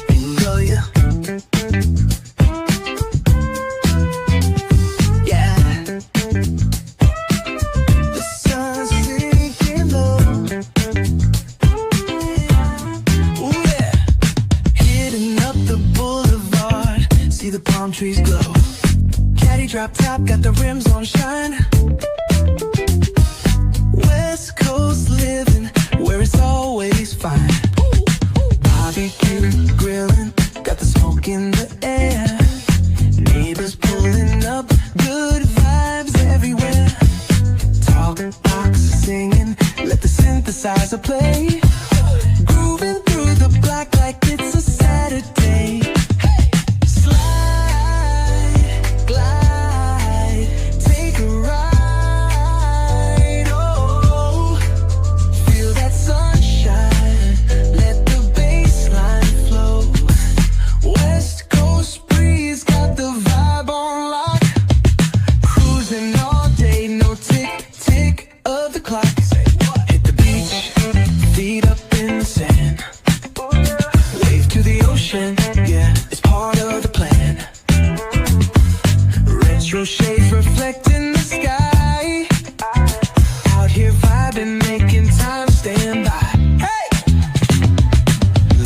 Enjoy ya. Yeah. The sun's sinking low. Ooh yeah. Hitting up the boulevard, see the palm trees glow. Caddy drop top, got the rims on shine. West Coast living, where it's always fine. Barbecue, grilling, got the smoke in the air. Neighbors pulling up, good vibes everywhere. Talk box singing, let the synthesizer play. Grooving through the block like it's a Saturday. Slide, glide, take a ride. Oh, feel that sunshine, let the bass line flow. West Coast breeze, got the vibe on lock. Cruising all day, no tick, tick of the clock. Hit the beach, feet up in the sand. Wave to the ocean, yeah, it's part of the plan. Retro shades reflecting the sky. Out here vibing, making time stand by. Hey!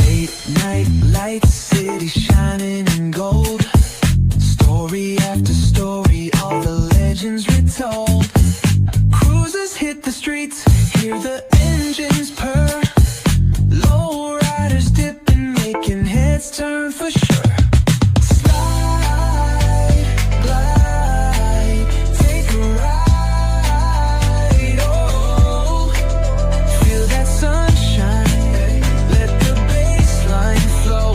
Late night lights, city shining in gold. Story after story, all the legends retold. Cruisers hit the streets, hear the engines purr. Low riders dipping, making heads turn for sure. Slide, glide, take a ride. Oh, feel that sunshine, let the bass line flow.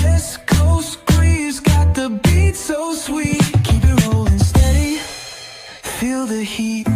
West Coast breeze, got the beat so sweet. Keep it rolling steady, feel the heat.